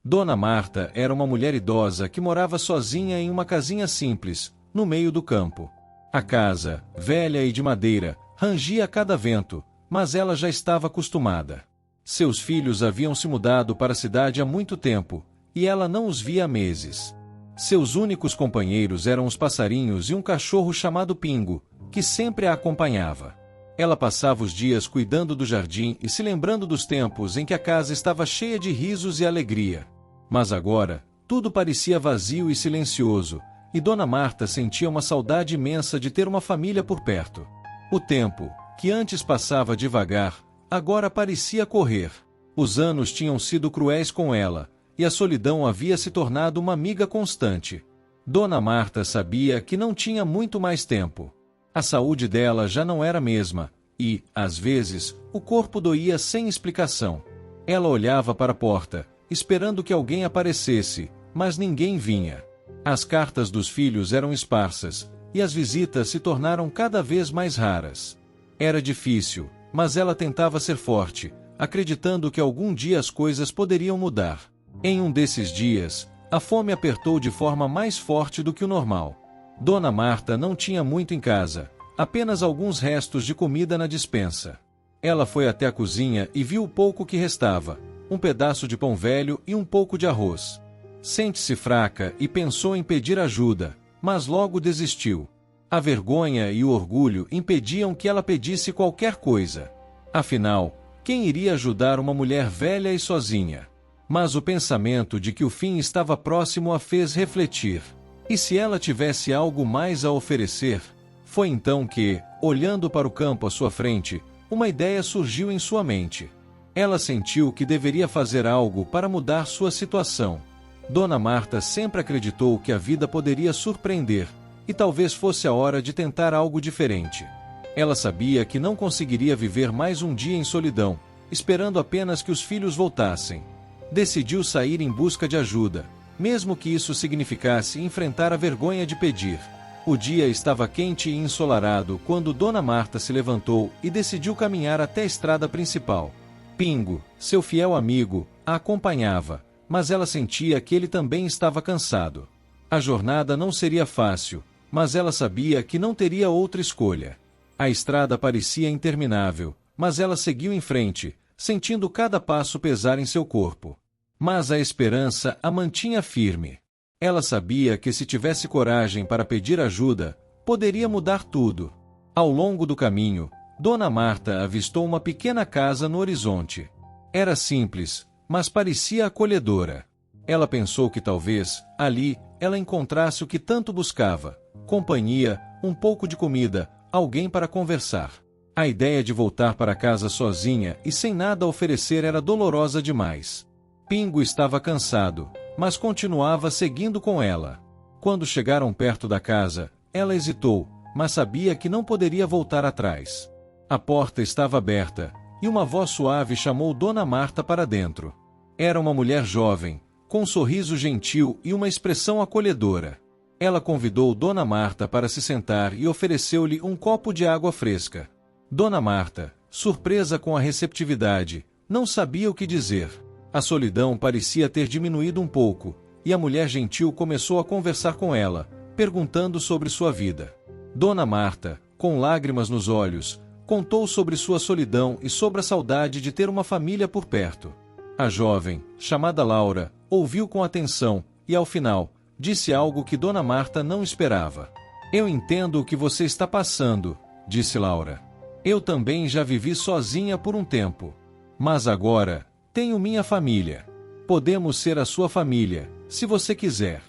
Dona Marta era uma mulher idosa que morava sozinha em uma casinha simples, no meio do campo. A casa, velha e de madeira, rangia a cada vento, mas ela já estava acostumada. Seus filhos haviam se mudado para a cidade há muito tempo, e ela não os via há meses. Seus únicos companheiros eram os passarinhos e um cachorro chamado Pingo, que sempre a acompanhava. Ela passava os dias cuidando do jardim e se lembrando dos tempos em que a casa estava cheia de risos e alegria. Mas agora, tudo parecia vazio e silencioso, e Dona Marta sentia uma saudade imensa de ter uma família por perto. O tempo, que antes passava devagar, agora parecia correr. Os anos tinham sido cruéis com ela, e a solidão havia se tornado uma amiga constante. Dona Marta sabia que não tinha muito mais tempo. A saúde dela já não era a mesma, e, às vezes, o corpo doía sem explicação. Ela olhava para a porta, esperando que alguém aparecesse, mas ninguém vinha. As cartas dos filhos eram esparsas, e as visitas se tornaram cada vez mais raras. Era difícil, mas ela tentava ser forte, acreditando que algum dia as coisas poderiam mudar. Em um desses dias, a fome apertou de forma mais forte do que o normal. Dona Marta não tinha muito em casa, apenas alguns restos de comida na despensa. Ela foi até a cozinha e viu o pouco que restava, um pedaço de pão velho e um pouco de arroz. Sente-se fraca e pensou em pedir ajuda, mas logo desistiu. A vergonha e o orgulho impediam que ela pedisse qualquer coisa. Afinal, quem iria ajudar uma mulher velha e sozinha? Mas o pensamento de que o fim estava próximo a fez refletir. E se ela tivesse algo mais a oferecer? Foi então que, olhando para o campo à sua frente, uma ideia surgiu em sua mente. Ela sentiu que deveria fazer algo para mudar sua situação. Dona Marta sempre acreditou que a vida poderia surpreender, e talvez fosse a hora de tentar algo diferente. Ela sabia que não conseguiria viver mais um dia em solidão, esperando apenas que os filhos voltassem. Decidiu sair em busca de ajuda, mesmo que isso significasse enfrentar a vergonha de pedir. O dia estava quente e ensolarado quando Dona Marta se levantou e decidiu caminhar até a estrada principal. Pingo, seu fiel amigo, a acompanhava, mas ela sentia que ele também estava cansado. A jornada não seria fácil, mas ela sabia que não teria outra escolha. A estrada parecia interminável, mas ela seguiu em frente, sentindo cada passo pesar em seu corpo. Mas a esperança a mantinha firme. Ela sabia que se tivesse coragem para pedir ajuda, poderia mudar tudo. Ao longo do caminho, Dona Marta avistou uma pequena casa no horizonte. Era simples, mas parecia acolhedora. Ela pensou que talvez, ali, ela encontrasse o que tanto buscava: companhia, um pouco de comida, alguém para conversar. A ideia de voltar para casa sozinha e sem nada a oferecer era dolorosa demais. Pingo estava cansado, mas continuava seguindo com ela. Quando chegaram perto da casa, ela hesitou, mas sabia que não poderia voltar atrás. A porta estava aberta, e uma voz suave chamou Dona Marta para dentro. Era uma mulher jovem, com um sorriso gentil e uma expressão acolhedora. Ela convidou Dona Marta para se sentar e ofereceu-lhe um copo de água fresca. Dona Marta, surpresa com a receptividade, não sabia o que dizer. A solidão parecia ter diminuído um pouco, e a mulher gentil começou a conversar com ela, perguntando sobre sua vida. Dona Marta, com lágrimas nos olhos, contou sobre sua solidão e sobre a saudade de ter uma família por perto. A jovem, chamada Laura, ouviu com atenção e, ao final, disse algo que Dona Marta não esperava. "Eu entendo o que você está passando", disse Laura. "Eu também já vivi sozinha por um tempo. Mas agora, tenho minha família. Podemos ser a sua família, se você quiser."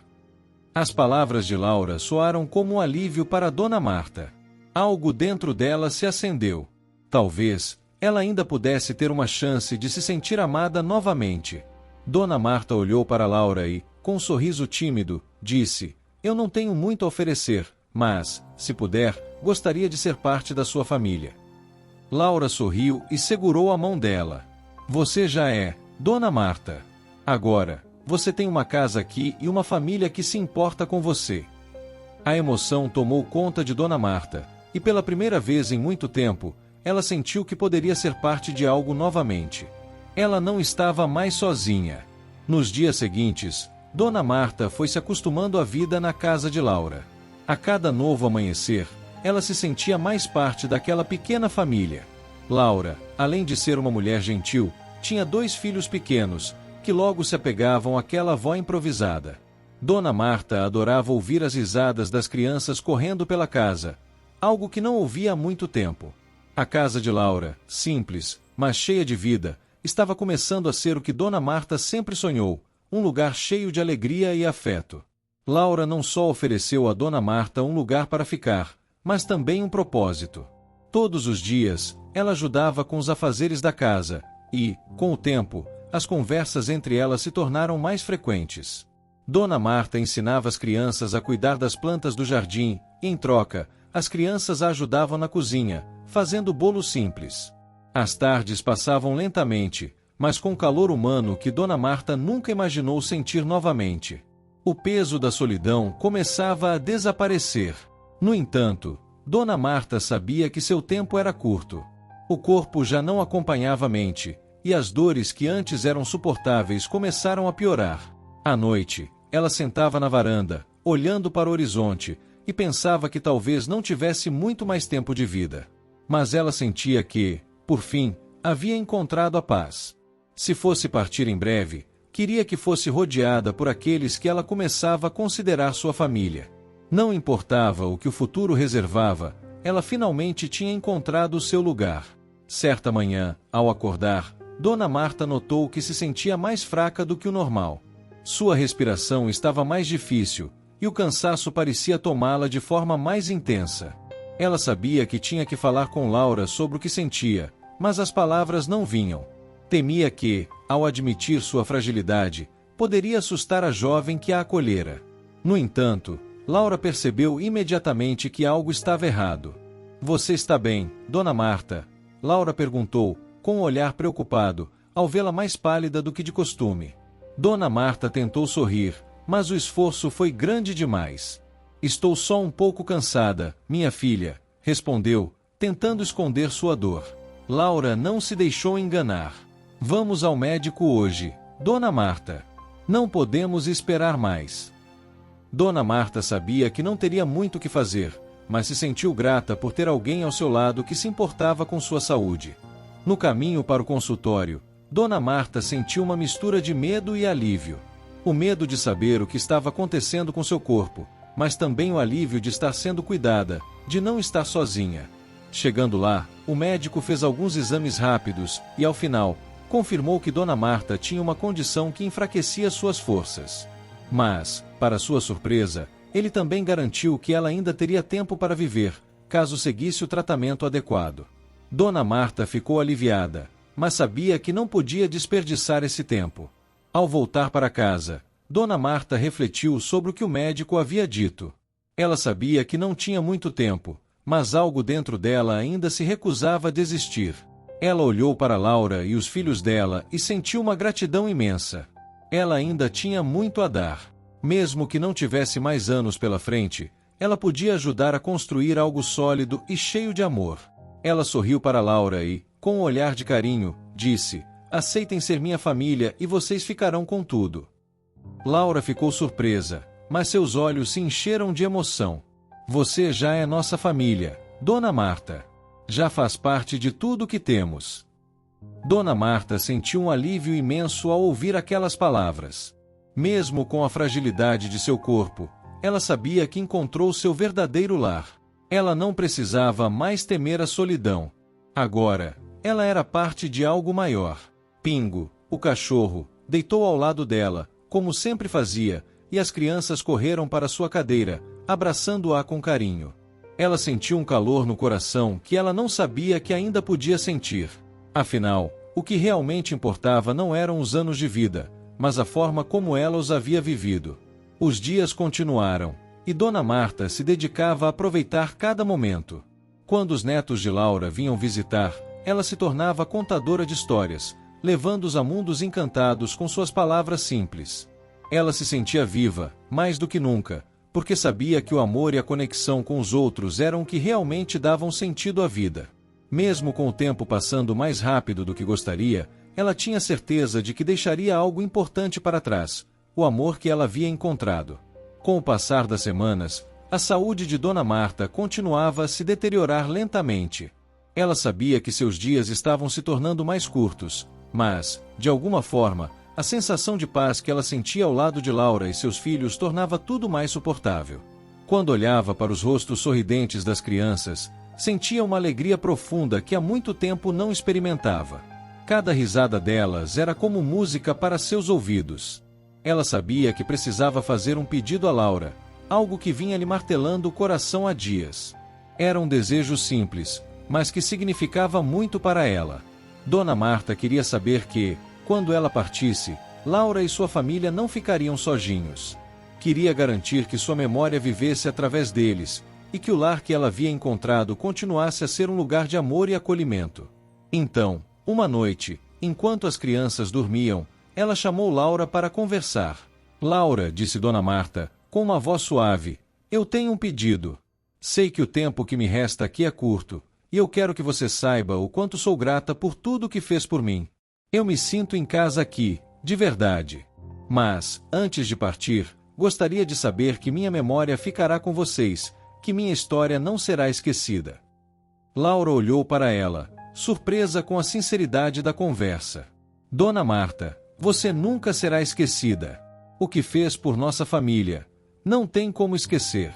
As palavras de Laura soaram como um alívio para Dona Marta. Algo dentro dela se acendeu. Talvez ela ainda pudesse ter uma chance de se sentir amada novamente. Dona Marta olhou para Laura e, com um sorriso tímido, disse: "Eu não tenho muito a oferecer, mas, se puder, gostaria de ser parte da sua família." Laura sorriu e segurou a mão dela. "Você já é, Dona Marta. Agora, você tem uma casa aqui e uma família que se importa com você." A emoção tomou conta de Dona Marta, e pela primeira vez em muito tempo, ela sentiu que poderia ser parte de algo novamente. Ela não estava mais sozinha. Nos dias seguintes, Dona Marta foi se acostumando à vida na casa de Laura. A cada novo amanhecer, ela se sentia mais parte daquela pequena família. Laura, além de ser uma mulher gentil, tinha 2 filhos pequenos, que logo se apegavam àquela avó improvisada. Dona Marta adorava ouvir as risadas das crianças correndo pela casa, algo que não ouvia há muito tempo. A casa de Laura, simples, mas cheia de vida, estava começando a ser o que Dona Marta sempre sonhou, um lugar cheio de alegria e afeto. Laura não só ofereceu a Dona Marta um lugar para ficar, mas também um propósito. Todos os dias, ela ajudava com os afazeres da casa, e, com o tempo, as conversas entre elas se tornaram mais frequentes. Dona Marta ensinava as crianças a cuidar das plantas do jardim, e, em troca, as crianças a ajudavam na cozinha, fazendo bolos simples. As tardes passavam lentamente, mas com calor humano que Dona Marta nunca imaginou sentir novamente. O peso da solidão começava a desaparecer. No entanto, Dona Marta sabia que seu tempo era curto. O corpo já não acompanhava a mente, e as dores que antes eram suportáveis começaram a piorar. À noite, ela sentava na varanda, olhando para o horizonte, e pensava que talvez não tivesse muito mais tempo de vida. Mas ela sentia que, por fim, havia encontrado a paz. Se fosse partir em breve, queria que fosse rodeada por aqueles que ela começava a considerar sua família. Não importava o que o futuro reservava, ela finalmente tinha encontrado o seu lugar. Certa manhã, ao acordar, Dona Marta notou que se sentia mais fraca do que o normal. Sua respiração estava mais difícil, e o cansaço parecia tomá-la de forma mais intensa. Ela sabia que tinha que falar com Laura sobre o que sentia, mas as palavras não vinham. Temia que, ao admitir sua fragilidade, poderia assustar a jovem que a acolhera. No entanto, Laura percebeu imediatamente que algo estava errado. "Você está bem, Dona Marta?" Laura perguntou, com um olhar preocupado, ao vê-la mais pálida do que de costume. Dona Marta tentou sorrir, mas o esforço foi grande demais. "Estou só um pouco cansada, minha filha", respondeu, tentando esconder sua dor. Laura não se deixou enganar. "Vamos ao médico hoje, Dona Marta. Não podemos esperar mais." Dona Marta sabia que não teria muito o que fazer, mas se sentiu grata por ter alguém ao seu lado que se importava com sua saúde. No caminho para o consultório, Dona Marta sentiu uma mistura de medo e alívio. O medo de saber o que estava acontecendo com seu corpo, mas também o alívio de estar sendo cuidada, de não estar sozinha. Chegando lá, o médico fez alguns exames rápidos e, ao final, confirmou que Dona Marta tinha uma condição que enfraquecia suas forças. Mas, para sua surpresa, ele também garantiu que ela ainda teria tempo para viver, caso seguisse o tratamento adequado. Dona Marta ficou aliviada, mas sabia que não podia desperdiçar esse tempo. Ao voltar para casa, Dona Marta refletiu sobre o que o médico havia dito. Ela sabia que não tinha muito tempo, mas algo dentro dela ainda se recusava a desistir. Ela olhou para Laura e os filhos dela e sentiu uma gratidão imensa. Ela ainda tinha muito a dar. Mesmo que não tivesse mais anos pela frente, ela podia ajudar a construir algo sólido e cheio de amor. Ela sorriu para Laura e, com um olhar de carinho, disse: "Aceitem ser minha família e vocês ficarão com tudo." Laura ficou surpresa, mas seus olhos se encheram de emoção. "Você já é nossa família, Dona Marta. Já faz parte de tudo que temos." Dona Marta sentiu um alívio imenso ao ouvir aquelas palavras. Mesmo com a fragilidade de seu corpo, ela sabia que encontrou seu verdadeiro lar. Ela não precisava mais temer a solidão. Agora, ela era parte de algo maior. Pingo, o cachorro, deitou ao lado dela, como sempre fazia, e as crianças correram para sua cadeira, abraçando-a com carinho. Ela sentiu um calor no coração que ela não sabia que ainda podia sentir. Afinal, o que realmente importava não eram os anos de vida, mas a forma como ela os havia vivido. Os dias continuaram, e Dona Marta se dedicava a aproveitar cada momento. Quando os netos de Laura vinham visitar, ela se tornava contadora de histórias, levando-os a mundos encantados com suas palavras simples. Ela se sentia viva, mais do que nunca, porque sabia que o amor e a conexão com os outros eram o que realmente davam sentido à vida. Mesmo com o tempo passando mais rápido do que gostaria, ela tinha certeza de que deixaria algo importante para trás, o amor que ela havia encontrado. Com o passar das semanas, a saúde de Dona Marta continuava a se deteriorar lentamente. Ela sabia que seus dias estavam se tornando mais curtos, mas, de alguma forma, a sensação de paz que ela sentia ao lado de Laura e seus filhos tornava tudo mais suportável. Quando olhava para os rostos sorridentes das crianças, sentia uma alegria profunda que há muito tempo não experimentava. Cada risada delas era como música para seus ouvidos. Ela sabia que precisava fazer um pedido a Laura, algo que vinha lhe martelando o coração há dias. Era um desejo simples, mas que significava muito para ela. Dona Marta queria saber que, quando ela partisse, Laura e sua família não ficariam sozinhos. Queria garantir que sua memória vivesse através deles, e que o lar que ela havia encontrado continuasse a ser um lugar de amor e acolhimento. Então, uma noite, enquanto as crianças dormiam, ela chamou Laura para conversar. "Laura", disse Dona Marta, com uma voz suave, "eu tenho um pedido. Sei que o tempo que me resta aqui é curto, e eu quero que você saiba o quanto sou grata por tudo que fez por mim. Eu me sinto em casa aqui, de verdade. Mas, antes de partir, gostaria de saber que minha memória ficará com vocês, que minha história não será esquecida." Laura olhou para ela, surpresa com a sinceridade da conversa. "Dona Marta, você nunca será esquecida. O que fez por nossa família, não tem como esquecer."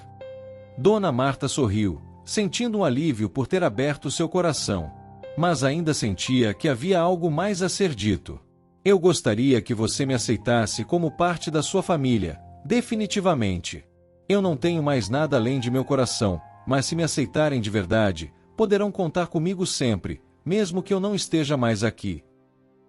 Dona Marta sorriu, sentindo um alívio por ter aberto seu coração. Mas ainda sentia que havia algo mais a ser dito. "Eu gostaria que você me aceitasse como parte da sua família, definitivamente. Eu não tenho mais nada além de meu coração, mas se me aceitarem de verdade, poderão contar comigo sempre, mesmo que eu não esteja mais aqui."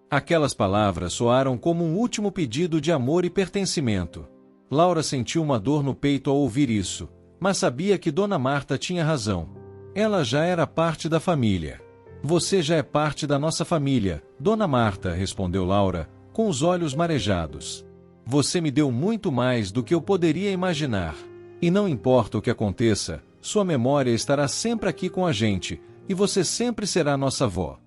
Aquelas palavras soaram como um último pedido de amor e pertencimento. Laura sentiu uma dor no peito ao ouvir isso, mas sabia que Dona Marta tinha razão. Ela já era parte da família. "Você já é parte da nossa família, Dona Marta", respondeu Laura, com os olhos marejados. "Você me deu muito mais do que eu poderia imaginar. E não importa o que aconteça, sua memória estará sempre aqui com a gente, e você sempre será nossa avó."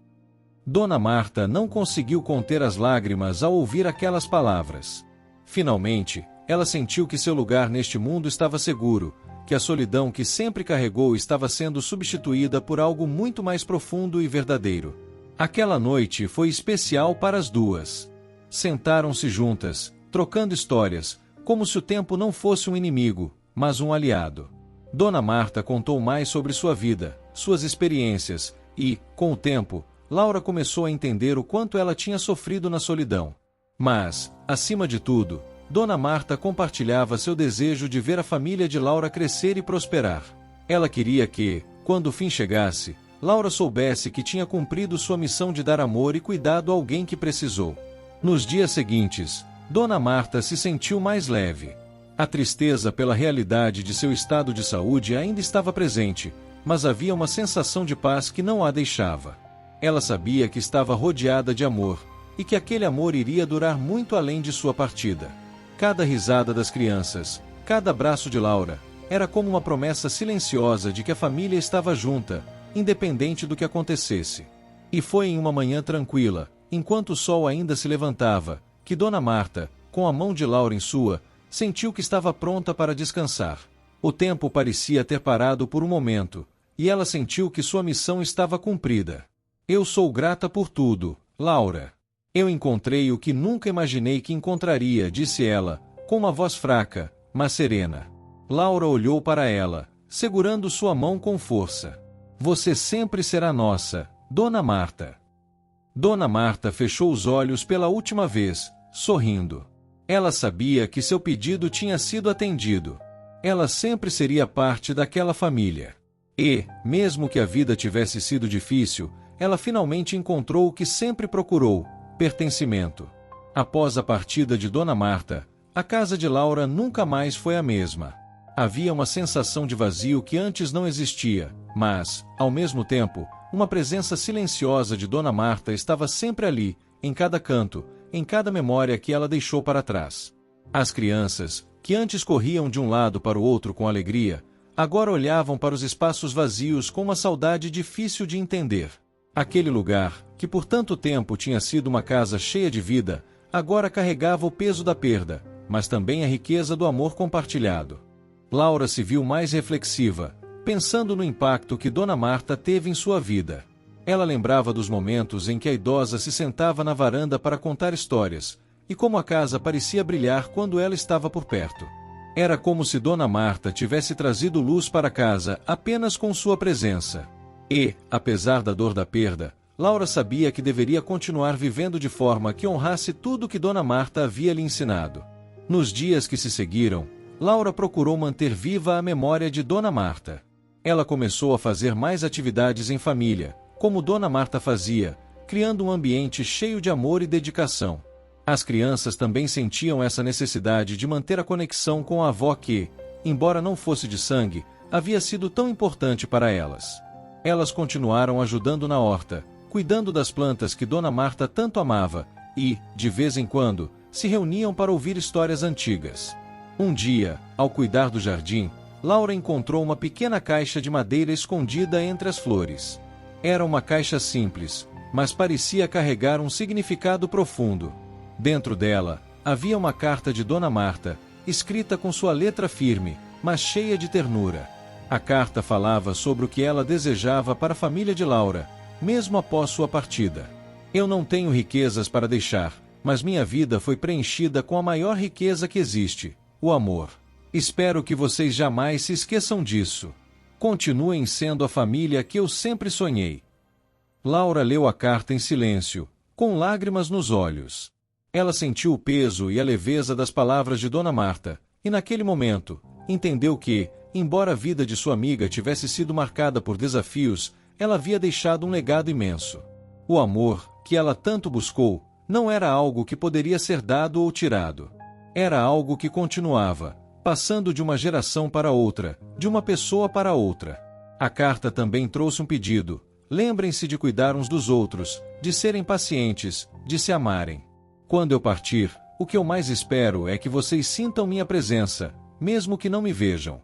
Dona Marta não conseguiu conter as lágrimas ao ouvir aquelas palavras. Finalmente, ela sentiu que seu lugar neste mundo estava seguro, que a solidão que sempre carregou estava sendo substituída por algo muito mais profundo e verdadeiro. Aquela noite foi especial para as duas. Sentaram-se juntas, trocando histórias, como se o tempo não fosse um inimigo, mas um aliado. Dona Marta contou mais sobre sua vida, suas experiências, e, com o tempo, Laura começou a entender o quanto ela tinha sofrido na solidão. Mas, acima de tudo, Dona Marta compartilhava seu desejo de ver a família de Laura crescer e prosperar. Ela queria que, quando o fim chegasse, Laura soubesse que tinha cumprido sua missão de dar amor e cuidado a alguém que precisou. Nos dias seguintes, Dona Marta se sentiu mais leve. A tristeza pela realidade de seu estado de saúde ainda estava presente, mas havia uma sensação de paz que não a deixava. Ela sabia que estava rodeada de amor, e que aquele amor iria durar muito além de sua partida. Cada risada das crianças, cada abraço de Laura, era como uma promessa silenciosa de que a família estava junta, independente do que acontecesse. E foi em uma manhã tranquila, enquanto o sol ainda se levantava, que Dona Marta, com a mão de Laura em sua, sentiu que estava pronta para descansar. O tempo parecia ter parado por um momento, e ela sentiu que sua missão estava cumprida. "Eu sou grata por tudo, Laura. Eu encontrei o que nunca imaginei que encontraria", disse ela, com uma voz fraca, mas serena. Laura olhou para ela, segurando sua mão com força. "Você sempre será nossa, Dona Marta." Dona Marta fechou os olhos pela última vez, sorrindo. Ela sabia que seu pedido tinha sido atendido. Ela sempre seria parte daquela família. E, mesmo que a vida tivesse sido difícil, ela finalmente encontrou o que sempre procurou: pertencimento. Após a partida de Dona Marta, a casa de Laura nunca mais foi a mesma. Havia uma sensação de vazio que antes não existia, mas, ao mesmo tempo, uma presença silenciosa de Dona Marta estava sempre ali, em cada canto, em cada memória que ela deixou para trás. As crianças, que antes corriam de um lado para o outro com alegria, agora olhavam para os espaços vazios com uma saudade difícil de entender. Aquele lugar, que por tanto tempo tinha sido uma casa cheia de vida, agora carregava o peso da perda, mas também a riqueza do amor compartilhado. Laura se viu mais reflexiva, pensando no impacto que Dona Marta teve em sua vida. Ela lembrava dos momentos em que a idosa se sentava na varanda para contar histórias, e como a casa parecia brilhar quando ela estava por perto. Era como se Dona Marta tivesse trazido luz para casa apenas com sua presença. E, apesar da dor da perda, Laura sabia que deveria continuar vivendo de forma que honrasse tudo que Dona Marta havia lhe ensinado. Nos dias que se seguiram, Laura procurou manter viva a memória de Dona Marta. Ela começou a fazer mais atividades em família, como Dona Marta fazia, criando um ambiente cheio de amor e dedicação. As crianças também sentiam essa necessidade de manter a conexão com a avó que, embora não fosse de sangue, havia sido tão importante para elas. Elas continuaram ajudando na horta, cuidando das plantas que Dona Marta tanto amava, e, de vez em quando, se reuniam para ouvir histórias antigas. Um dia, ao cuidar do jardim, Laura encontrou uma pequena caixa de madeira escondida entre as flores. Era uma caixa simples, mas parecia carregar um significado profundo. Dentro dela, havia uma carta de Dona Marta, escrita com sua letra firme, mas cheia de ternura. A carta falava sobre o que ela desejava para a família de Laura, mesmo após sua partida. Eu não tenho riquezas para deixar, mas minha vida foi preenchida com a maior riqueza que existe, o amor. Espero que vocês jamais se esqueçam disso. Continuem sendo a família que eu sempre sonhei. Laura leu a carta em silêncio, com lágrimas nos olhos. Ela sentiu o peso e a leveza das palavras de Dona Marta, e naquele momento, entendeu que, embora a vida de sua amiga tivesse sido marcada por desafios, ela havia deixado um legado imenso. O amor, que ela tanto buscou, não era algo que poderia ser dado ou tirado. Era algo que continuava, passando de uma geração para outra, de uma pessoa para outra. A carta também trouxe um pedido: lembrem-se de cuidar uns dos outros, de serem pacientes, de se amarem. Quando eu partir, o que eu mais espero é que vocês sintam minha presença, mesmo que não me vejam.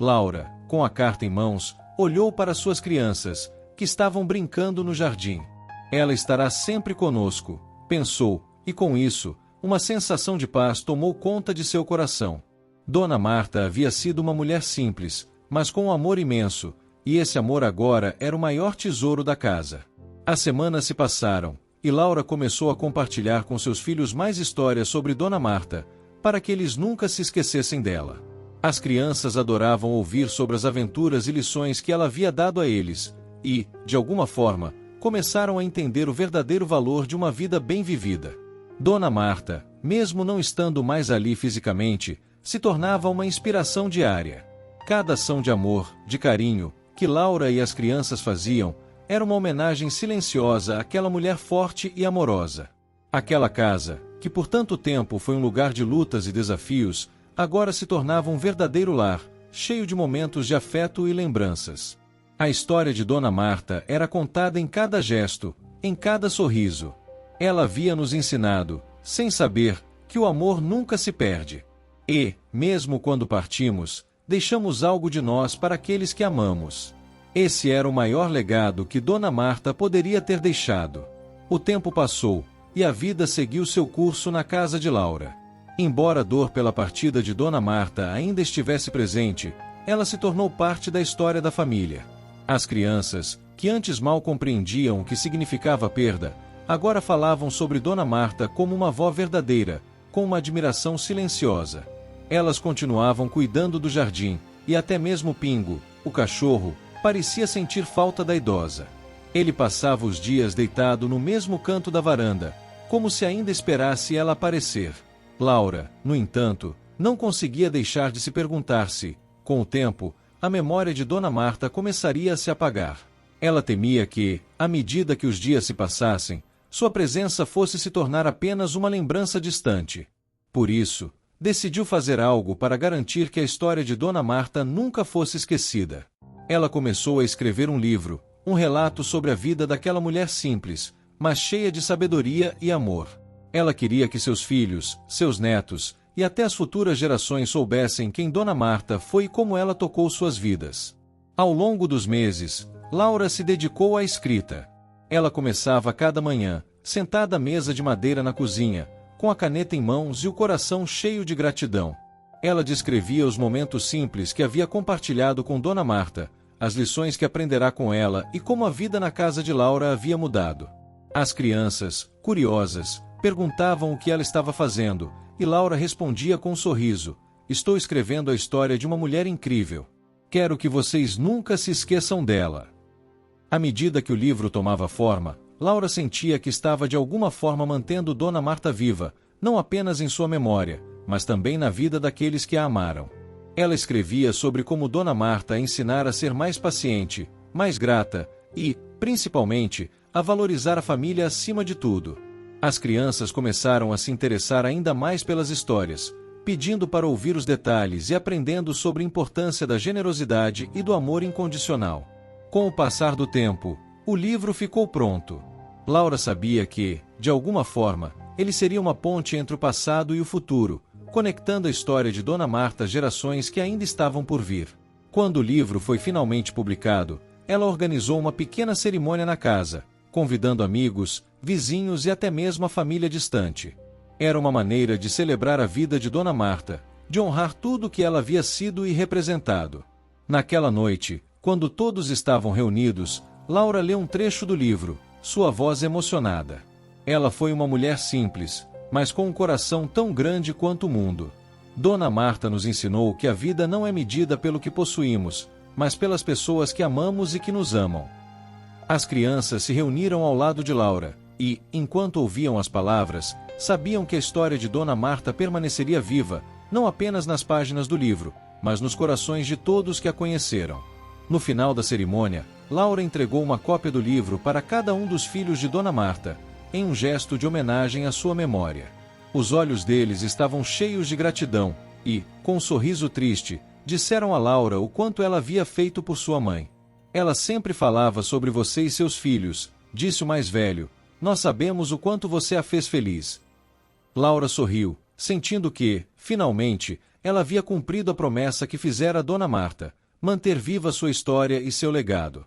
Laura, com a carta em mãos, olhou para suas crianças, que estavam brincando no jardim. Ela estará sempre conosco, pensou, e com isso, uma sensação de paz tomou conta de seu coração. Dona Marta havia sido uma mulher simples, mas com um amor imenso, e esse amor agora era o maior tesouro da casa. As semanas se passaram, e Laura começou a compartilhar com seus filhos mais histórias sobre Dona Marta, para que eles nunca se esquecessem dela. As crianças adoravam ouvir sobre as aventuras e lições que ela havia dado a eles, e, de alguma forma, começaram a entender o verdadeiro valor de uma vida bem vivida. Dona Marta, mesmo não estando mais ali fisicamente, se tornava uma inspiração diária. Cada ação de amor, de carinho, que Laura e as crianças faziam, era uma homenagem silenciosa àquela mulher forte e amorosa. Aquela casa, que por tanto tempo foi um lugar de lutas e desafios, agora se tornava um verdadeiro lar, cheio de momentos de afeto e lembranças. A história de Dona Marta era contada em cada gesto, em cada sorriso. Ela havia nos ensinado, sem saber, que o amor nunca se perde. E, mesmo quando partimos, deixamos algo de nós para aqueles que amamos. Esse era o maior legado que Dona Marta poderia ter deixado. O tempo passou, e a vida seguiu seu curso na casa de Laura. Embora a dor pela partida de Dona Marta ainda estivesse presente, ela se tornou parte da história da família. As crianças, que antes mal compreendiam o que significava a perda, agora falavam sobre Dona Marta como uma avó verdadeira, com uma admiração silenciosa. Elas continuavam cuidando do jardim, e até mesmo Pingo, o cachorro, parecia sentir falta da idosa. Ele passava os dias deitado no mesmo canto da varanda, como se ainda esperasse ela aparecer. Laura, no entanto, não conseguia deixar de se perguntar se, com o tempo, a memória de Dona Marta começaria a se apagar. Ela temia que, à medida que os dias se passassem, sua presença fosse se tornar apenas uma lembrança distante. Por isso, decidiu fazer algo para garantir que a história de Dona Marta nunca fosse esquecida. Ela começou a escrever um livro, um relato sobre a vida daquela mulher simples, mas cheia de sabedoria e amor. Ela queria que seus filhos, seus netos e até as futuras gerações soubessem quem Dona Marta foi e como ela tocou suas vidas. Ao longo dos meses, Laura se dedicou à escrita. Ela começava cada manhã, sentada à mesa de madeira na cozinha, com a caneta em mãos e o coração cheio de gratidão. Ela descrevia os momentos simples que havia compartilhado com Dona Marta, as lições que aprenderá com ela e como a vida na casa de Laura havia mudado. As crianças, curiosas, perguntavam o que ela estava fazendo, e Laura respondia com um sorriso: "Estou escrevendo a história de uma mulher incrível. Quero que vocês nunca se esqueçam dela." À medida que o livro tomava forma, Laura sentia que estava de alguma forma mantendo Dona Marta viva, não apenas em sua memória, mas também na vida daqueles que a amaram. Ela escrevia sobre como Dona Marta a ensinara a ser mais paciente, mais grata e, principalmente, a valorizar a família acima de tudo. As crianças começaram a se interessar ainda mais pelas histórias, pedindo para ouvir os detalhes e aprendendo sobre a importância da generosidade e do amor incondicional. Com o passar do tempo, o livro ficou pronto. Laura sabia que, de alguma forma, ele seria uma ponte entre o passado e o futuro, conectando a história de Dona Marta às gerações que ainda estavam por vir. Quando o livro foi finalmente publicado, ela organizou uma pequena cerimônia na casa, convidando amigos, vizinhos e até mesmo a família distante. Era uma maneira de celebrar a vida de Dona Marta, de honrar tudo o que ela havia sido e representado. Naquela noite, quando todos estavam reunidos, Laura leu um trecho do livro, sua voz emocionada. Ela foi uma mulher simples, mas com um coração tão grande quanto o mundo. Dona Marta nos ensinou que a vida não é medida pelo que possuímos, mas pelas pessoas que amamos e que nos amam. As crianças se reuniram ao lado de Laura, e, enquanto ouviam as palavras, sabiam que a história de Dona Marta permaneceria viva, não apenas nas páginas do livro, mas nos corações de todos que a conheceram. No final da cerimônia, Laura entregou uma cópia do livro para cada um dos filhos de Dona Marta, em um gesto de homenagem à sua memória. Os olhos deles estavam cheios de gratidão e, com um sorriso triste, disseram a Laura o quanto ela havia feito por sua mãe. "Ela sempre falava sobre você e seus filhos", disse o mais velho. "Nós sabemos o quanto você a fez feliz." Laura sorriu, sentindo que, finalmente, ela havia cumprido a promessa que fizera a Dona Marta, manter viva sua história e seu legado.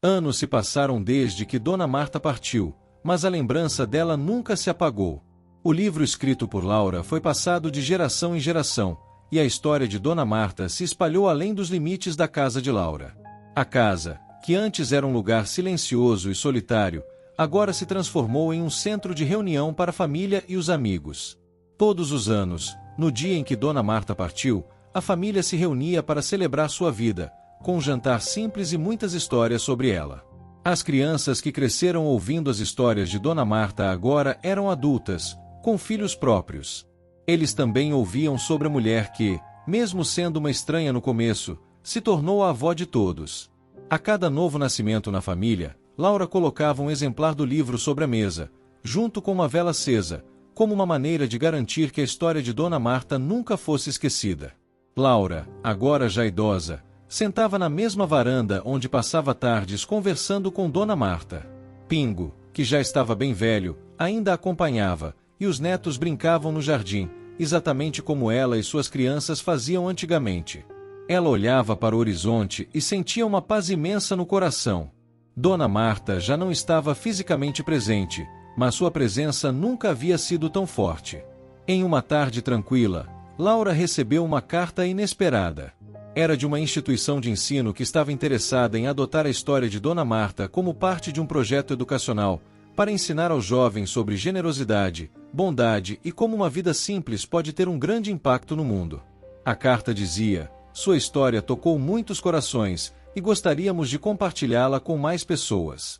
Anos se passaram desde que Dona Marta partiu, mas a lembrança dela nunca se apagou. O livro escrito por Laura foi passado de geração em geração, e a história de Dona Marta se espalhou além dos limites da casa de Laura. A casa, que antes era um lugar silencioso e solitário, agora se transformou em um centro de reunião para a família e os amigos. Todos os anos, no dia em que Dona Marta partiu, a família se reunia para celebrar sua vida, com um jantar simples e muitas histórias sobre ela. As crianças que cresceram ouvindo as histórias de Dona Marta agora eram adultas, com filhos próprios. Eles também ouviam sobre a mulher que, mesmo sendo uma estranha no começo, se tornou a avó de todos. A cada novo nascimento na família, Laura colocava um exemplar do livro sobre a mesa, junto com uma vela acesa, como uma maneira de garantir que a história de Dona Marta nunca fosse esquecida. Laura, agora já idosa, sentava na mesma varanda onde passava tardes conversando com Dona Marta. Pingo, que já estava bem velho, ainda a acompanhava, e os netos brincavam no jardim, exatamente como ela e suas crianças faziam antigamente. Ela olhava para o horizonte e sentia uma paz imensa no coração. Dona Marta já não estava fisicamente presente, mas sua presença nunca havia sido tão forte. Em uma tarde tranquila, Laura recebeu uma carta inesperada. Era de uma instituição de ensino que estava interessada em adotar a história de Dona Marta como parte de um projeto educacional, para ensinar aos jovens sobre generosidade, bondade e como uma vida simples pode ter um grande impacto no mundo. A carta dizia: "Sua história tocou muitos corações e gostaríamos de compartilhá-la com mais pessoas."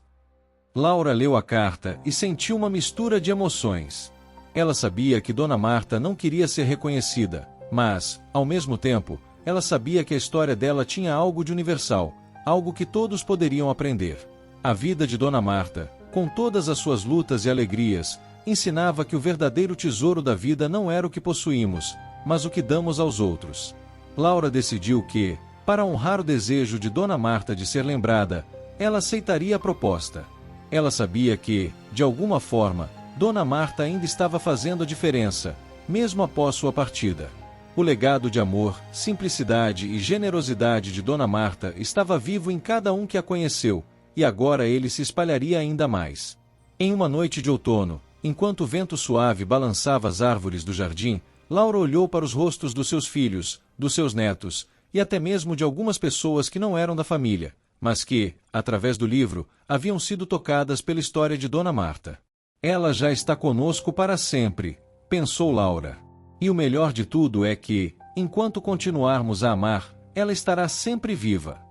Laura leu a carta e sentiu uma mistura de emoções. Ela sabia que Dona Marta não queria ser reconhecida, mas, ao mesmo tempo, ela sabia que a história dela tinha algo de universal, algo que todos poderiam aprender. A vida de Dona Marta, com todas as suas lutas e alegrias, ensinava que o verdadeiro tesouro da vida não era o que possuímos, mas o que damos aos outros. Laura decidiu que, para honrar o desejo de Dona Marta de ser lembrada, ela aceitaria a proposta. Ela sabia que, de alguma forma, Dona Marta ainda estava fazendo a diferença, mesmo após sua partida. O legado de amor, simplicidade e generosidade de Dona Marta estava vivo em cada um que a conheceu, e agora ele se espalharia ainda mais. Em uma noite de outono, enquanto o vento suave balançava as árvores do jardim, Laura olhou para os rostos dos seus filhos, dos seus netos, e até mesmo de algumas pessoas que não eram da família, mas que, através do livro, haviam sido tocadas pela história de Dona Marta. Ela já está conosco para sempre, pensou Laura. E o melhor de tudo é que, enquanto continuarmos a amar, ela estará sempre viva.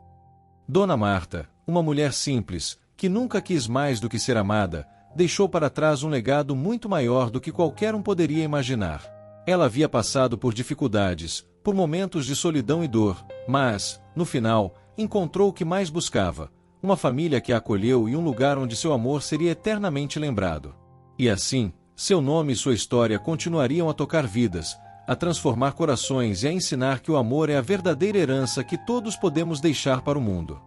Dona Marta, uma mulher simples, que nunca quis mais do que ser amada, deixou para trás um legado muito maior do que qualquer um poderia imaginar. Ela havia passado por dificuldades, por momentos de solidão e dor, mas, no final, encontrou o que mais buscava: uma família que a acolheu e um lugar onde seu amor seria eternamente lembrado. E assim, seu nome e sua história continuariam a tocar vidas, a transformar corações e a ensinar que o amor é a verdadeira herança que todos podemos deixar para o mundo.